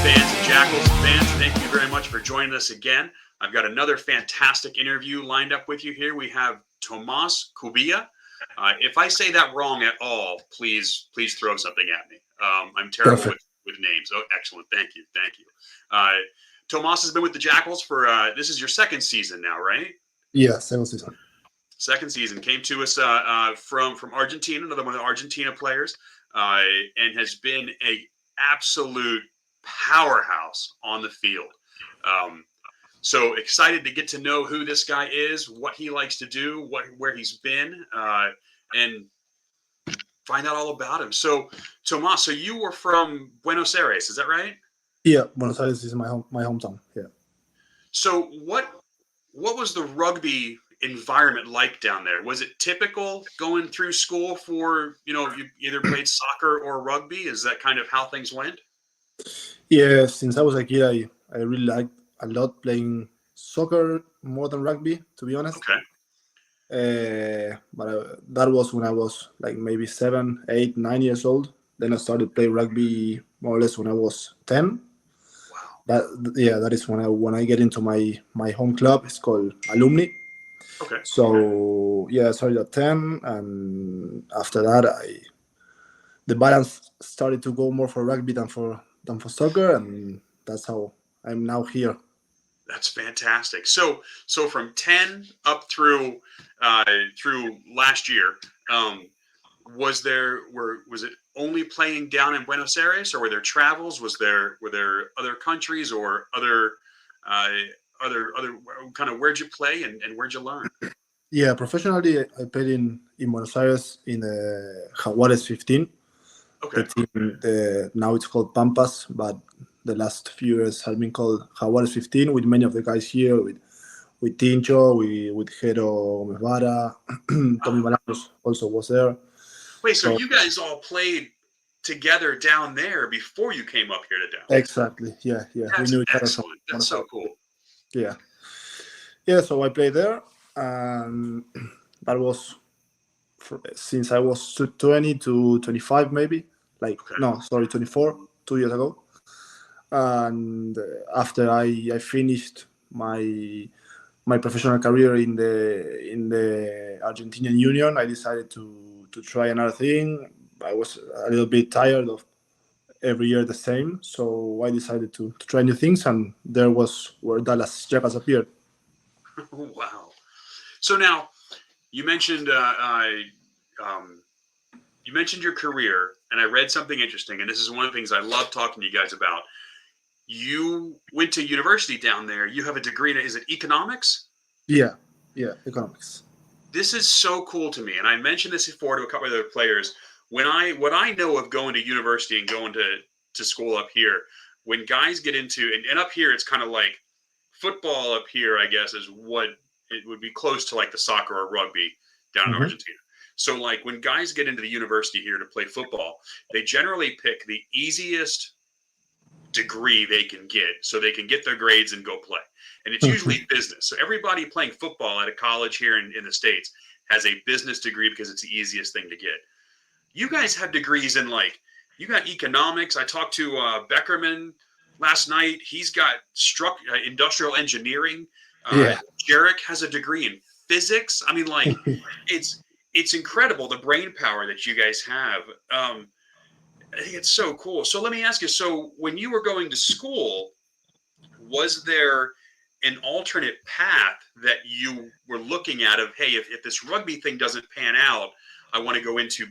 fans and Jackals fans, thank you very much for joining us again. I've got another fantastic interview lined up with you here. We have Tomas Cubilla. If I say that wrong at all, please throw something at me. I'm terrible with names. Oh, excellent. Thank you. Tomas has been with the Jackals for, this is your second season now, right? Yeah, second season. Second season. Came to us from Argentina, another one of the Argentina players, and has been a absolute powerhouse on the field. So excited to get to know who this guy is, what he likes to do, where he's been, and find out all about him. So, Tomas, so you were from Buenos Aires, is that right? Yeah, Buenos Aires is my hometown. Yeah. So what was the rugby environment like down there? Was it typical going through school for, you either played soccer or rugby? Is that kind of how things went? Yeah, since I was a kid, I really liked a lot playing soccer more than rugby, to be honest. Okay. But that was when I was like maybe 7, 8, 9 years old. Then I started playing rugby more or less when I was 10. Wow. That is when I get into my home club. It's called Alumni. Okay. So I started at 10, and after that, the balance started to go more for rugby than for soccer, and that's how I'm now here. That's fantastic. So from 10 up through last year, was it only playing down in Buenos Aires, or were there travels? Were there other countries or other kind of, where'd you play and where'd you learn? Yeah, professionally, I played in Buenos Aires in the Jaguares 15. Okay. The team, now it's called Pampas, but the last few years have been called Jaguares 15, with many of the guys here, with Tincho, with Jero Mesvara, Tommy Malanos also was there. Wait, so you guys all played together down there before you came up here to Dallas? Exactly. Yeah. That's we knew each excellent. other. That's so cool. Yeah. So I played there, and that was since I was 20 to 25, maybe. 24, 2 years ago. And after I finished my professional career in the Argentinian Union, I decided to try another thing. I was a little bit tired of every year the same, so I decided to try new things, and there was where Dallas Jackals appeared. Wow. So now you mentioned your career, and I read something interesting, and this is one of the things I love talking to you guys about. You went to university down there. You have a degree in, is it economics? Yeah, economics. This is so cool to me, and I mentioned this before to a couple of other players. What I know of going to university and going to school up here, when guys get into, and up here it's kind of like football up here, I guess, is what it would be close to, like the soccer or rugby down in Argentina. So like when guys get into the university here to play football, they generally pick the easiest degree they can get so they can get their grades and go play. And it's usually business. So everybody playing football at a college here in the States has a business degree because it's the easiest thing to get. You guys have degrees in, like, you got economics. I talked to Beckerman last night. He's got industrial engineering. Jarek has a degree in physics. I mean, like, it's incredible, the brain power that you guys have. I think it's so cool. So let me ask you, so when you were going to school, was there an alternate path that you were looking at of, hey, if this rugby thing doesn't pan out, I want to go into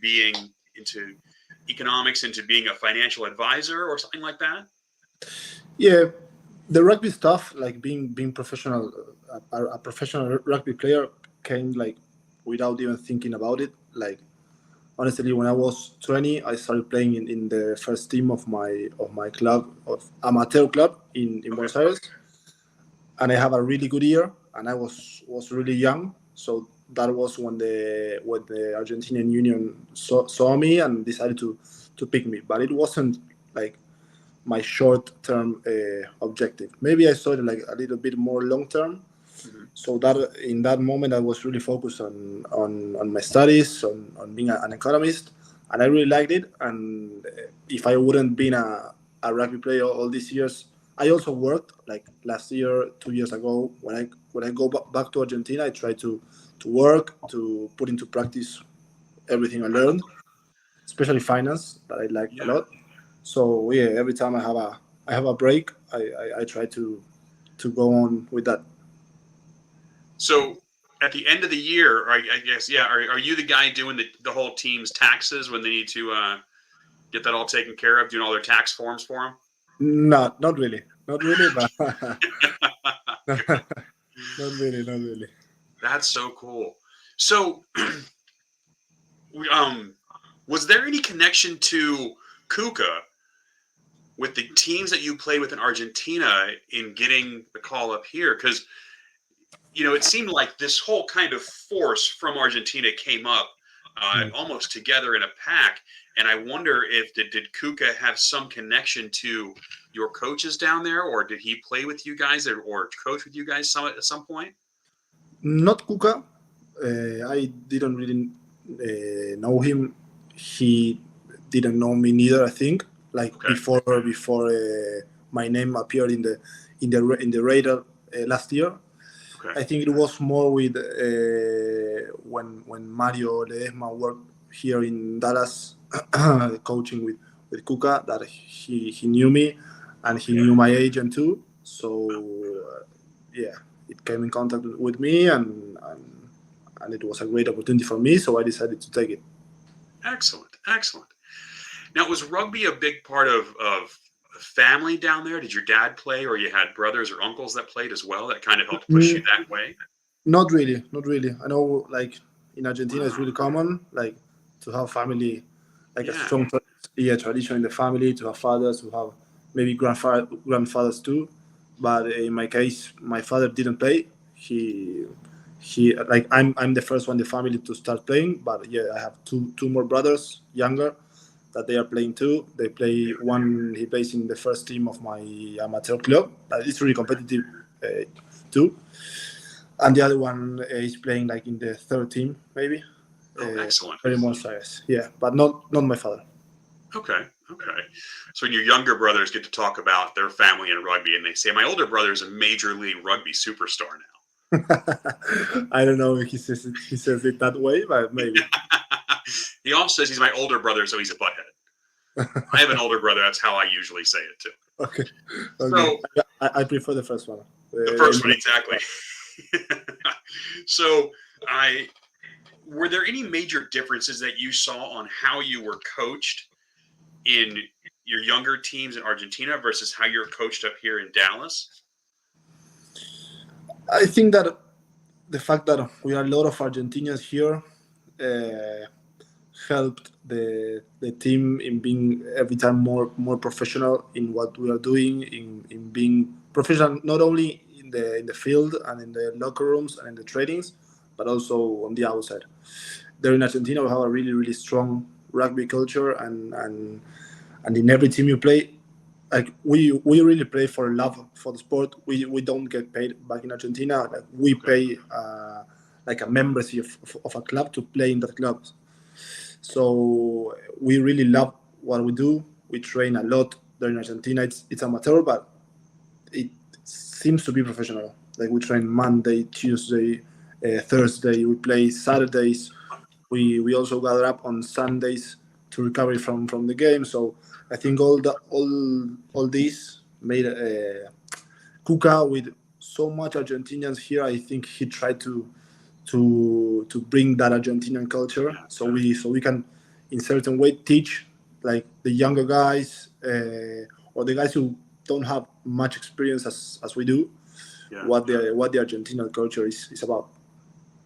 economics, into being a financial advisor or something like that? Yeah, the rugby stuff, like being professional, a professional rugby player, came like without even thinking about it. Like, honestly, when I was 20, I started playing in the first team of my club, of amateur club in Buenos Aires, and I have a really good year, and I was really young, so that was when the Argentinian Union saw me and decided to pick me. But it wasn't like my short-term objective. Maybe I saw it like a little bit more long-term. So that in that moment, I was really focused on my studies, on being an economist, and I really liked it. And if I wouldn't been a a rugby player all these years. I also worked like last year, 2 years ago. When I go back to Argentina, I try to work, to put into practice everything I learned, especially finance that I like a Yeah. lot. So yeah, every time I have a break, I try to go on with that. So at the end of the year, I guess, yeah, are you the guy doing the whole team's taxes when they need to get that all taken care of, doing all their tax forms for them? Not really, not really, but not really, not really. That's so cool. So, um, was there any connection to Kuka with the teams that you played with in Argentina in getting the call up here? Because it seemed like this whole kind of force from Argentina came up Mm. almost together in a pack. And I wonder if did Kuka have some connection to your coaches down there, or did he play with you guys or coach with you guys at some point? Not Kuka. I didn't really know him. He didn't know me neither. I think like Okay. before my name appeared in the radar last year. Okay. I think it was more with when Mario Ledesma worked here in Dallas, coaching with Kuka, that he knew me, and he Yeah. knew my agent too. So yeah, it came in contact with me, and it was a great opportunity for me. So I decided to take it. Excellent. Excellent. Now, was rugby a big part of family down there? Did your dad play, or you had brothers or uncles that played as well that kind of helped push you Mm, that way? Not really, not really. I know, like in Argentina, it's Wow. really common, like to have family, like a Yeah. strong tradition in the family, to have fathers, to have maybe grandfathers too. But in my case, my father didn't play. He like I'm the first one in the family to start playing. But yeah, I have two more brothers, younger, that they are playing too. They play one. He plays in the first team of my amateur club. It's really competitive too, and the other one is playing like in the third team, maybe. Oh, excellent. Buenos Aires, yeah, but not my father. Okay. Okay. So when your younger brothers get to talk about their family and rugby, and they say, "My older brother is a major league rugby superstar now." I don't know if he says it that way, but maybe. He also says he's my older brother, so he's a butthead. I have an older brother. That's how I usually say it too. Okay, okay. So I prefer the first one. the first one, exactly. So I were there any major differences that you saw on how you were coached in your younger teams in Argentina versus how you're coached up here in Dallas? I think that the fact that we are a lot of Argentinians here uh, helped the team in being every time more professional in what we are doing, in being professional not only in the field and in the locker rooms and in the trainings, but also on the outside. There in Argentina, we have a really strong rugby culture, and in every team you play, like we really play for love for the sport. We don't get paid back in Argentina. Like we Okay. pay like a membership of a club to play in that club. So we really love what we do. We train a lot there in Argentina. It's amateur, but it seems to be professional. Like we train Monday, Tuesday, Thursday. We play Saturdays. We also gather up on Sundays to recover from the game. So I think all this made Kuka with so much Argentinians here. I think he tried to bring that Argentinian culture. So we can in certain way teach like the younger guys or the guys who don't have much experience as we do Yeah. what the Argentinian culture is about.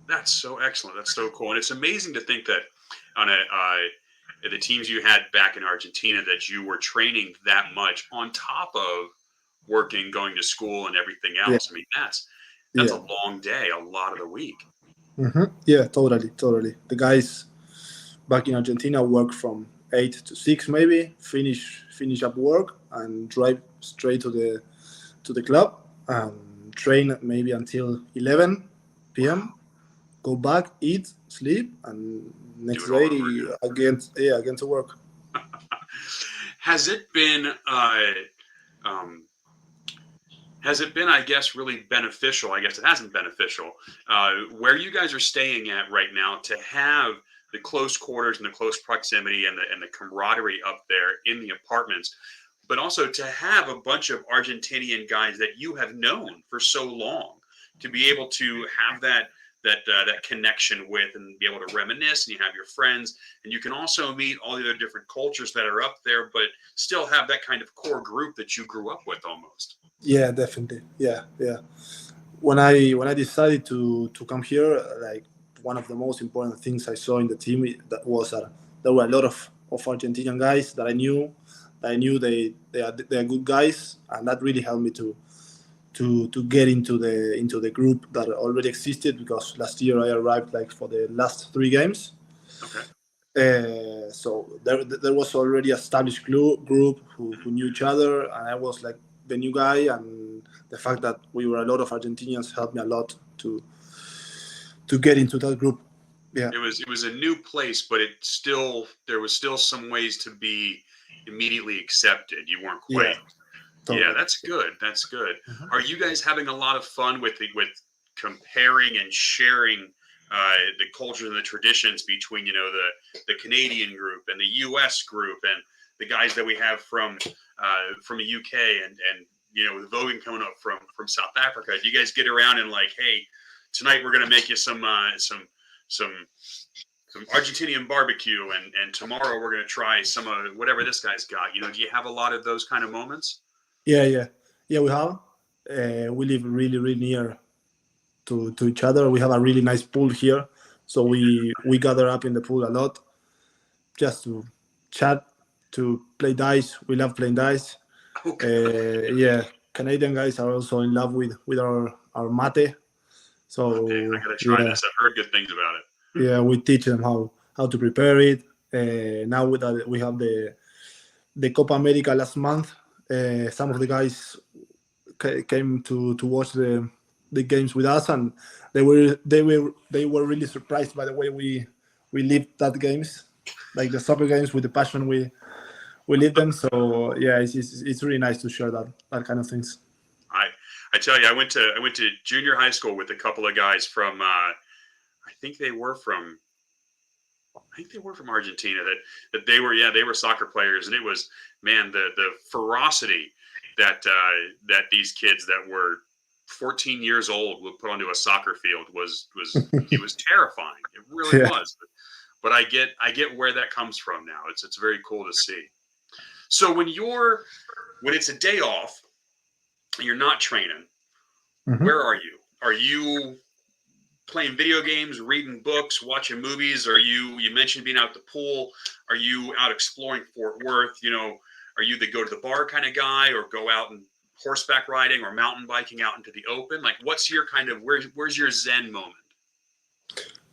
That's so excellent. That's so cool. And it's amazing to think that on the teams you had back in Argentina that you were training that much on top of working, going to school, and everything Yeah, else. I mean, that's a yeah. long day, a lot of the week. Yeah, totally. The guys back in Argentina work from 8 to 6, maybe finish up work and drive straight to the club and train maybe until 11 p.m. Go back, eat, sleep, and Do next it all day over again. again to work. Has it been um, has it been, I guess, really beneficial? I guess it hasn't beneficial. Where you guys are staying at right now to have the close quarters and the close proximity and the camaraderie up there in the apartments, but also to have a bunch of Argentinian guys that you have known for so long, to be able to have that connection with and be able to reminisce, and you have your friends, and you can also meet all the other different cultures that are up there, but still have that kind of core group that you grew up with almost. Yeah, definitely. Yeah, yeah. When I decided to come here, like one of the most important things I saw in the team that was that there were a lot of Argentinian guys that I knew. That I knew they are good guys, and that really helped me to get into the group that already existed, because last year I arrived like for the last 3 games. Okay. So there was already established group who knew each other, and I was like the new guy, and the fact that we were a lot of Argentinians helped me a lot to get into that group. Yeah, It was a new place, but there was still some ways to be immediately accepted. You weren't quite. yeah, Yeah, totally. that's good. That's good. Mhm. Are you guys having a lot of fun with comparing and sharing the cultures and the traditions between the Canadian group and the U.S. group and the guys that we have from the UK and with Vogan coming up from South Africa? Do you guys get around and like, hey, tonight we're gonna make you some some Argentinian barbecue, and tomorrow we're gonna try some of whatever this guy's got. Do you have a lot of those kind of moments? Yeah, yeah, yeah. We have. We live really, really near to each other. We have a really nice pool here, so we gather up in the pool a lot just to chat, to play dice. We love playing dice. Okay. Yeah, Canadian guys are also in love with our mate. I So gotta try yeah, this. I've heard good things about it. yeah, we teach them how to prepare it. Now with that, we have the Copa America last month. Some of the guys came to watch the games with us, and they were really surprised by the way we lived that games, like the soccer games, with the passion we live them. So yeah, it's really nice to share that kind of things. I I tell you, I went to junior high school with a couple of guys from I think they were from Argentina that they were soccer players, and it was, man, the ferocity that these kids that were 14 years old would put onto a soccer field was terrifying. It really Yeah. was. But I get where that comes from now. It's very cool to see. So when it's a day off and you're not training, Mhm. where are you? Are you playing video games, reading books, watching movies? You mentioned being out at the pool? Are you out exploring Fort Worth? Are you the go to the bar kind of guy, or go out and horseback riding or mountain biking out into the open? Like, what's your kind of where's your Zen moment?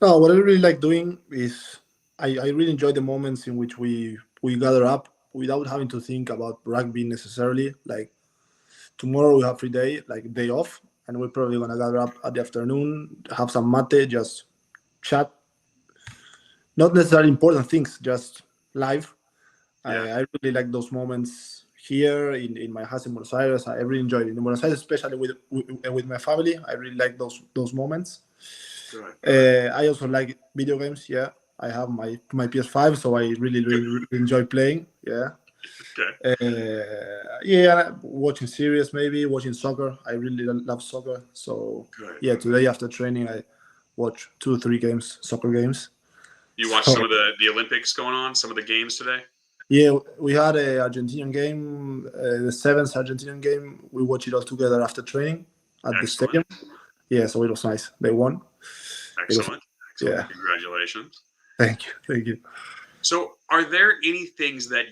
No, what I really like doing is I really enjoy the moments in which we gather up without having to think about rugby necessarily. Like tomorrow we have free day, like day off, and we're probably gonna gather up at the afternoon, have some mate, just chat. Not necessarily important things, just live. Yeah, I really like those moments here in my house in Buenos Aires. I really enjoy it in Buenos Aires, especially with my family. I really like those moments. good, good. I also like video games. Yeah, I have my PS5, so I really really enjoy playing. Yeah, Okay, yeah, watching series, maybe watching soccer. I really love soccer. So good. yeah, today after training, I watch 2 or 3 games, soccer games. You watched So some of the Olympics going on, some of the games today? yeah, we had a Argentinian game, the seventh Argentinian game. We watched it all together after training at the Excellent, stadium. Yeah, so it was nice. They won. It was, excellent, excellent. yeah. Congratulations. Thank you, thank you. So, are there any things that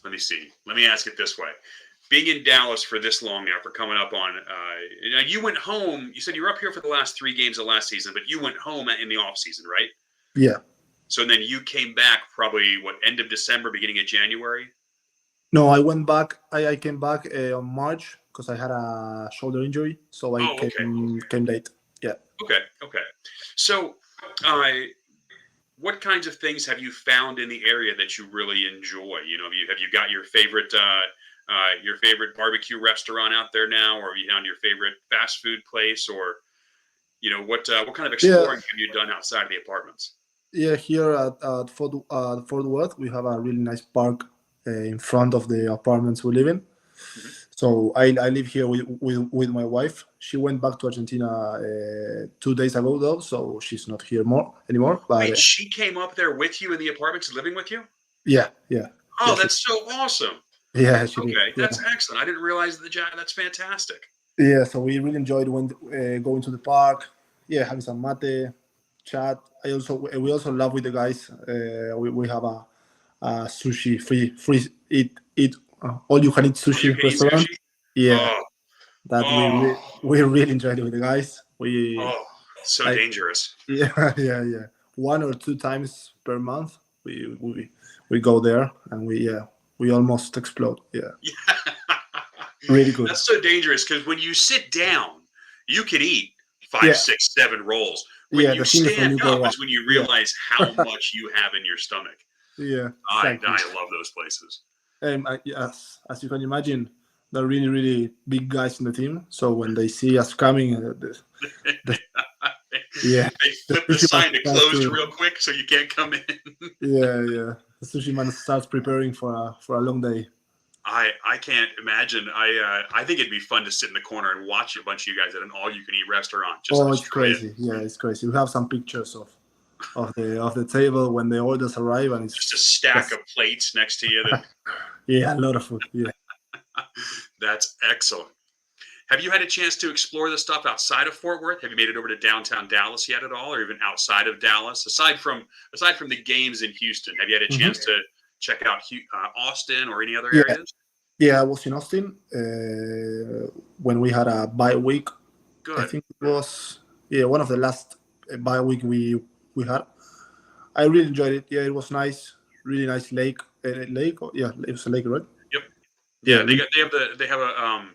let me see. Let me ask it this way. Being in Dallas for this long now, for coming up on, you went home. You said you were up here for the last 3 games of last season, but you went home in the off season, right? Yeah. So then you came back probably end of December, beginning of January. No, I went back. I came back on March because I had a shoulder injury, so I Oh, okay, came late. Yeah. okay, okay. So, uh, what kinds of things have you found in the area that you really enjoy? Have you got your favorite barbecue restaurant out there now, or have you found your favorite fast food place, or what kind of Yeah, exploring have you done outside of the apartments? yeah. Here at Fort Worth, we have a really nice park in front of the apartments we live in. Mhm. So I live here with my wife. She went back to Argentina 2 days ago though, so she's not here more anymore. But Wait, she came up there with you in the apartments, living with you? yeah, yeah, Oh, yeah, she, that's so awesome. yeah, she did. Okay, Yeah, that's excellent. I didn't realize that's fantastic. yeah. So we really enjoyed going to the park. Yeah, having some mate, chat. We also love with the guys. We have a sushi free eat all you can eat All you sushi can eat restaurant. sushi? Yeah, Oh, that oh, we really enjoyed it with the guys. We oh, so like dangerous. yeah, yeah. 1 or 2 times per month we go there and we almost explode. Yeah, really good. That's so dangerous because when you sit down, you can eat five, Yeah, six, 7 rolls. When yeah. you The thing is when stand you up go up. is when you Yeah, realize how much you have in your stomach. yeah, exactly. I love those places. Yes, as you can imagine, they're really really big guys in the team. So when they see us coming, the yeah, They the flip the sushi man sign to starts closed to real quick so you can't come in. yeah. The sushi man starts preparing for a long day. I can't imagine. I think it'd be fun to sit in the corner and watch a bunch of you guys at an all you can eat restaurant just Oh, it's destroy it. crazy. Yeah, it's crazy. We have some pictures of the table when the orders arrive, and Just a it's stack just of plates next to you. That yeah, a lot of food. Yeah, that's excellent. Have you had a chance to explore the stuff outside of Fort Worth? Have you made it over to downtown Dallas yet at all, or even outside of Dallas? Aside from the games in Houston, have you had a hmm chance to check out Austin or any other yeah, areas? yeah. I was in Austin when we had a bye week. I Good. think it was one of the last bye week we had. I really enjoyed it. Yeah, it was nice. Really nice lake. Lake. Yeah, it was a lake, right? Yep. Yeah, Yeah, really. they have a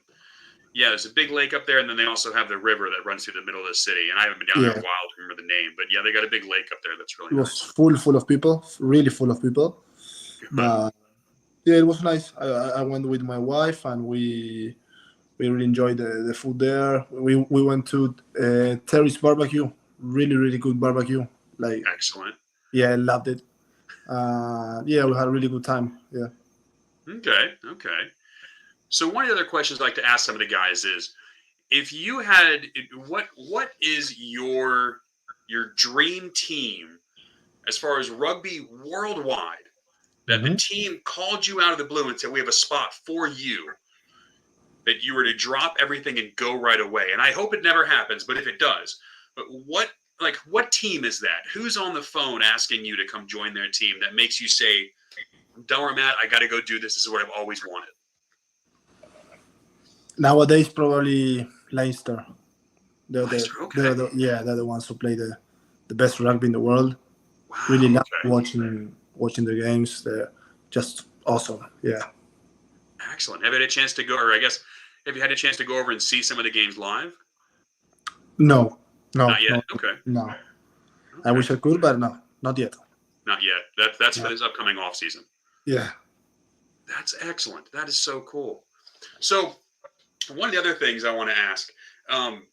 yeah, there's a big lake up there, and then they also have the river that runs through the middle of the city. And I haven't been down there in a Yeah, while to remember the name, but yeah, they got a big lake up there that's really it was nice. full of people. Really full of people. Good. But yeah, it was nice. I went with my wife and we really enjoyed the food there. We went to Terry's barbecue. Really really good barbecue. Like Excellent. yeah, I loved it. Yeah, we had a really good time. Yeah. Okay. Okay. So one of the other questions I like to ask some of the guys is, if you had what is your dream team as far as rugby worldwide, that the hmm team called you out of the blue and said we have a spot for you, that you were to drop everything and go right away? And I hope it never happens, but if it does, but what team is that? Who's on the phone asking you to come join their team that makes you say, don't worry, Matt, I got to go do this. This is what I've always wanted. Nowadays, probably Leinster. Leicester. Okay. They're the ones who play the best rugby in the world. Really Wow. love Okay. watching the games. They're just awesome. Yeah. Excellent. Have you had a chance to go, or I guess, have you had a chance to go over and see some of the games live? No, no, Not yet. no, Okay. no. I Okay. wish I could, but no, not yet. Not yet. That's for No. this upcoming off season. Yeah. That's excellent. That is so cool. So one of the other things I want to ask, um,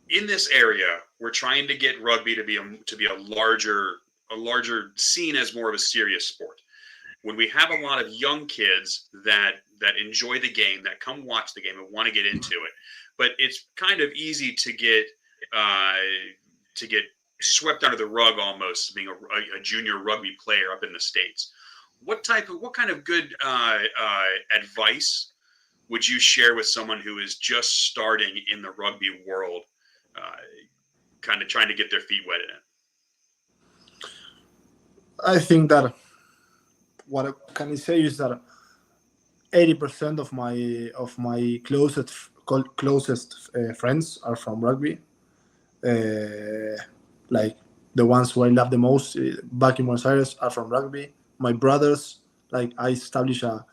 in this area, we're trying to get rugby to be a larger seen as more of a serious sport. When we have a lot of young kids that enjoy the game, that come watch the game and want to get into it, but it's kind of easy uh, to get swept under the rug almost, being a junior rugby player up in the States. What kind of good advice would you share with someone who is just starting in the rugby world, uh, kind of trying to get their feet wet in it? I think that what I can say is that 80% of my closest friends are from rugby. Like the ones who I love the most back in Buenos Aires are from rugby. My brothers, like I established a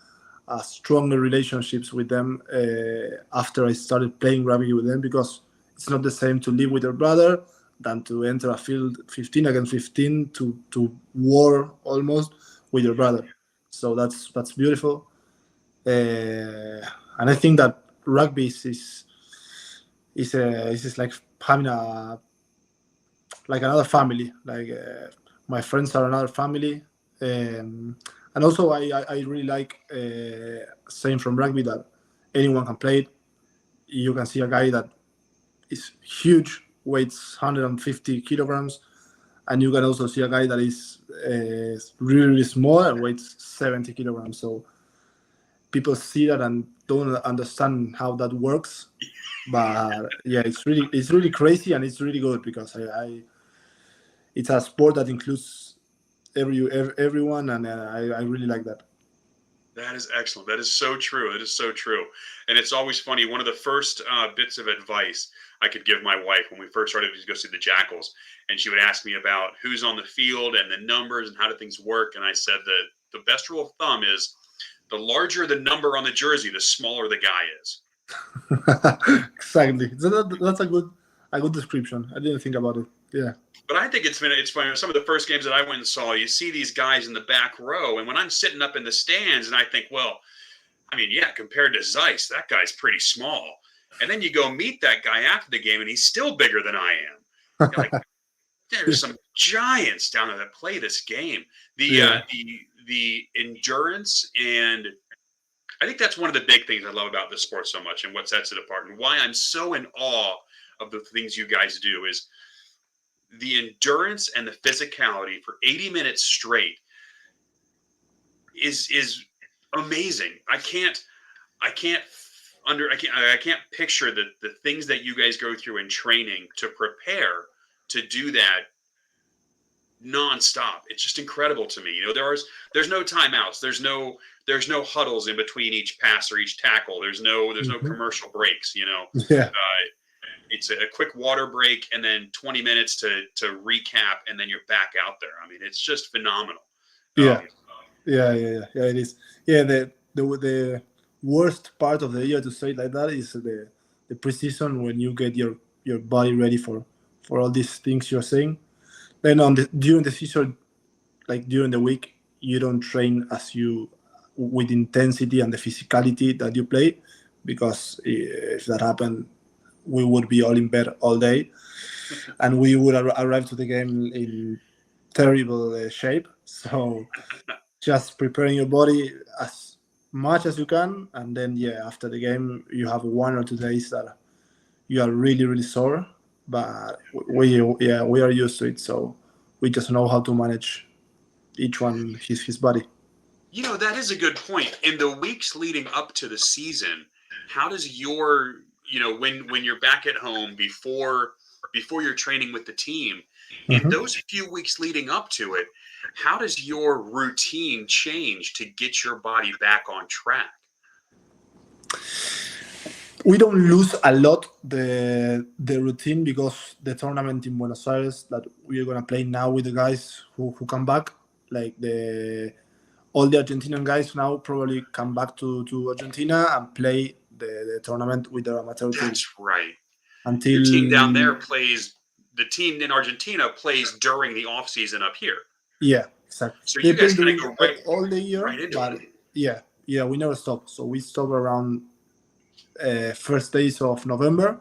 stronger relationships with them after I started playing rugby with them because it's not the same to live with your brother than to enter a field 15 against 15 to war almost with your brother. So that's beautiful. And I think that rugby is like having a like another family. Like my friends are another family, and also I really like saying from rugby that anyone can play it. You can see a guy that is huge, weighs 150 kilograms, and you can also see a guy that is really, really small and weighs 70 kilograms. So people see that and don't understand how that works. But yeah, it's really crazy, and it's really good because it's a sport that includes everyone, and I really like that. That is excellent. That is so true. It is so true. And it's always funny. One of the first bits of advice I could give my wife when we first started to go see the Jackals, and she would ask me about who's on the field and the numbers and how do things work. And I said that the best rule of thumb is the larger the number on the jersey, the smaller the guy is. Exactly. So that's a good description. I didn't think about it. Yeah. But I think it's funny. Some of the first games that I went and saw, you see these guys in the back row, and when I'm sitting up in the stands, and I think, well, I mean, yeah, compared to Zeiss, that guy's pretty small. And then you go meet that guy after the game, and he's still bigger than I am. You're like, there's some giants down there that play this game. The endurance, and I think that's one of the big things I love about this sport so much, and what sets it apart, and why I'm so in awe of the things you guys do is the endurance and the physicality for 80 minutes straight is amazing. I can't picture the things that you guys go through in training to prepare to do that nonstop. It's just incredible to me. You know, there's no timeouts. There's no huddles in between each pass or each tackle. There's no commercial breaks. You know, Yeah. It's a quick water break and then 20 minutes to recap, and then you're back out there. I mean, it's just phenomenal. Yeah. Yeah. It is. Yeah. The worst part of the year, to say it like that, is the pre-season, when you get your body ready for all these things you're saying. Then during the season, like during the week, you don't train with intensity and the physicality that you play, because if that happened, we would be all in bed all day, and we would arrive to the game in terrible shape. So just preparing your body as much as you can, and then after the game you have 1 or 2 days that you are really, really sore. But we are used to it, so we just know how to manage each one his body. You know, that is a good point. In the weeks leading up to the season, how does your, you know, when you're back at home before you're training with the team, in those few weeks leading up to it, how does your routine change to get your body back on track? We don't lose a lot the routine, because the tournament in Buenos Aires that we are gonna play now with the guys who come back, like all the Argentinian guys now probably come back to Argentina and play the tournament with their amateur team. That's right. Until your team down there the team in Argentina plays during the off season up here. Yeah, exactly. So you guys kind of go right all the year, right into but it. Yeah, we never stop. So we stop around first days of November.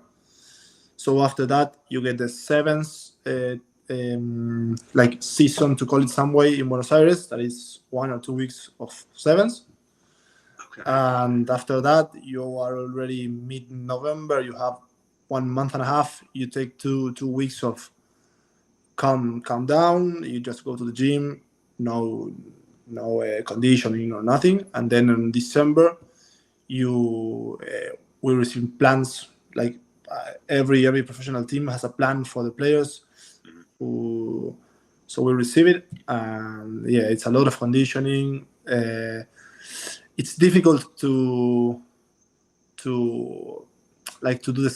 So after that, you get the seventh like season, to call it some way, in Buenos Aires. That is 1 or 2 weeks of sevens. Okay. And after that, you are already mid-November. You have 1 month and a half. You take two weeks of calm down. You just go to the gym. No conditioning or nothing. And then in December, you will receive plans. Like every professional team has a plan for the players. So we receive it, and it's a lot of conditioning. It's difficult to do the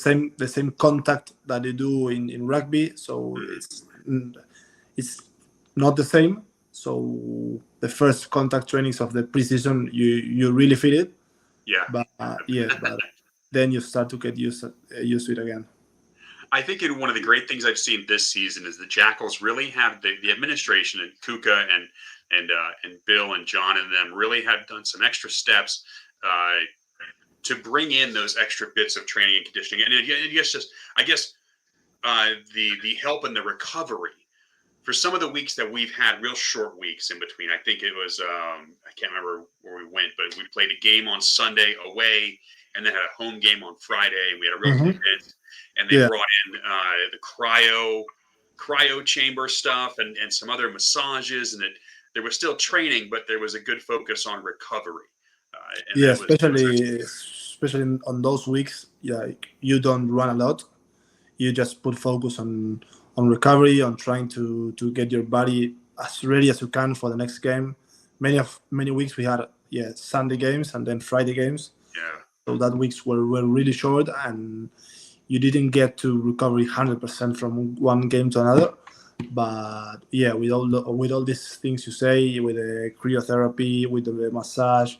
same contact that they do in rugby. So it's not the same. So the first contact trainings of the preseason, you really feel it. Yeah. But but then you start to get used to it again. I think one of the great things I've seen this season is the Jackals really have the administration and Kuka and Bill and John and them really have done some extra steps to bring in those extra bits of training and conditioning. And I guess the help and the recovery for some of the weeks that we've had, real short weeks in between. I think it was I can't remember where we went, but we played a game on Sunday away, and then had a home game on Friday. We had a real condense, and they brought in the cryo chamber stuff and some other massages, and there was still training, but there was a good focus on recovery. Especially on those weeks, you don't run a lot. You just put focus on recovery, on trying to get your body as ready as you can for the next game. Many weeks we had Sunday games and then Friday games. Yeah. So that weeks were really short, and you didn't get to recover 100% from one game to another. But with all these things you say, with the cryotherapy, with the massage,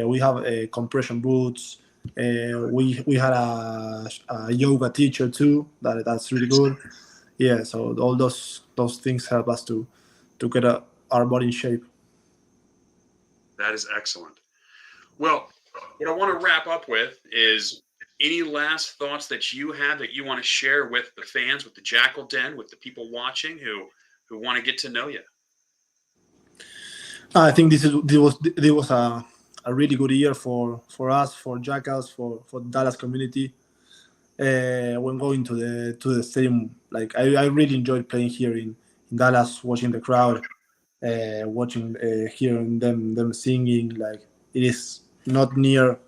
we have compression boots. We had a yoga teacher too. That's really good. Yeah, so all those things help us to get our body in shape. That is excellent. Well, what I want to wrap up with is any last thoughts that you have that you want to share with the fans, with the Jakl Den, with the people watching who want to get to know you. I think this was a really good year for us, for Jackals, for the Dallas community. When going to the stadium, like I really enjoyed playing here in Dallas, watching the crowd, watching hearing them singing. Like it is not near,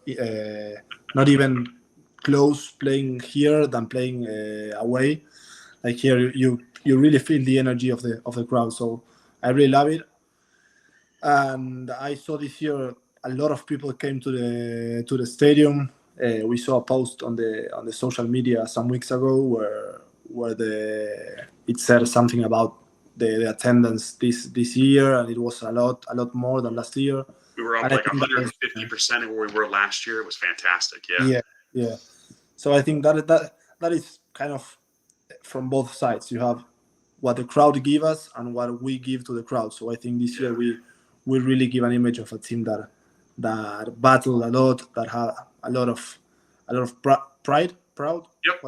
not even close playing here than playing away. Like here, you really feel the energy of the crowd. So I really love it. And I saw this year a lot of people came to the stadium. We saw a post on the social media some weeks ago where it said something about the attendance this year, and it was a lot more than last year. We were up like 150% of where we were last year. It was fantastic. Yeah. So I think that is kind of from both sides. You have what the crowd give us and what we give to the crowd. So I think this year we really give an image of a team that battle a lot, that have a lot of pride. Proud. Yep.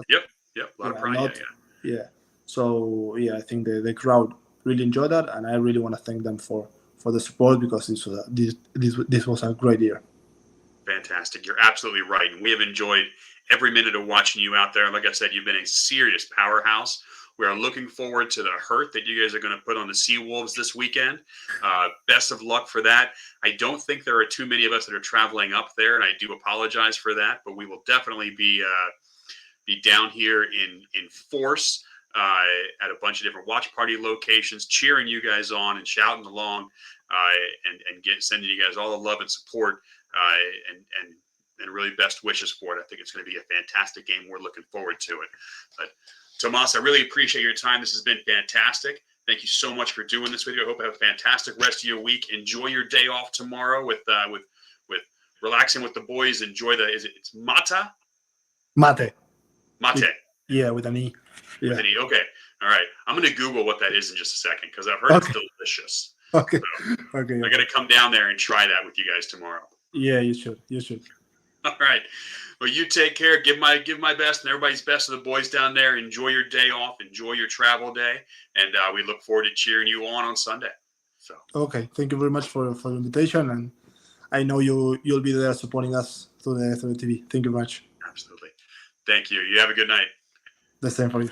A lot of pride. Yeah. So I think the crowd really enjoyed that, and I really want to thank them for the support, because this was a great year. Fantastic. You're absolutely right. And we have enjoyed every minute of watching you out there. Like I said, you've been a serious powerhouse. We are looking forward to the hurt that you guys are going to put on the Seawolves this weekend. Best of luck for that. I don't think there are too many of us that are traveling up there, and I do apologize for that, but we will definitely be down here in force at a bunch of different watch party locations, cheering you guys on and shouting along, and sending you guys all the love and support, and really best wishes for it. I think it's going to be a fantastic game. We're looking forward to it. But Tomas, I really appreciate your time. This has been fantastic. Thank you so much for doing this with you. I hope you have a fantastic rest of your week. Enjoy your day off tomorrow with relaxing with the boys. Enjoy it's mata? Mate. Yeah, with an E. Yeah. With an E. Okay. All right. I'm going to Google what that is in just a second, because I've heard it's delicious. Okay. So Okay. I got to come down there and try that with you guys tomorrow. Yeah, you should. All right. Well, you take care. Give my best and everybody's best to the boys down there. Enjoy your day off. Enjoy your travel day, and we look forward to cheering you on Sunday. So. Okay. Thank you very much for the invitation, and I know you'll be there supporting us through the TV. Thank you very much. Absolutely. Thank you. You have a good night. The same for you.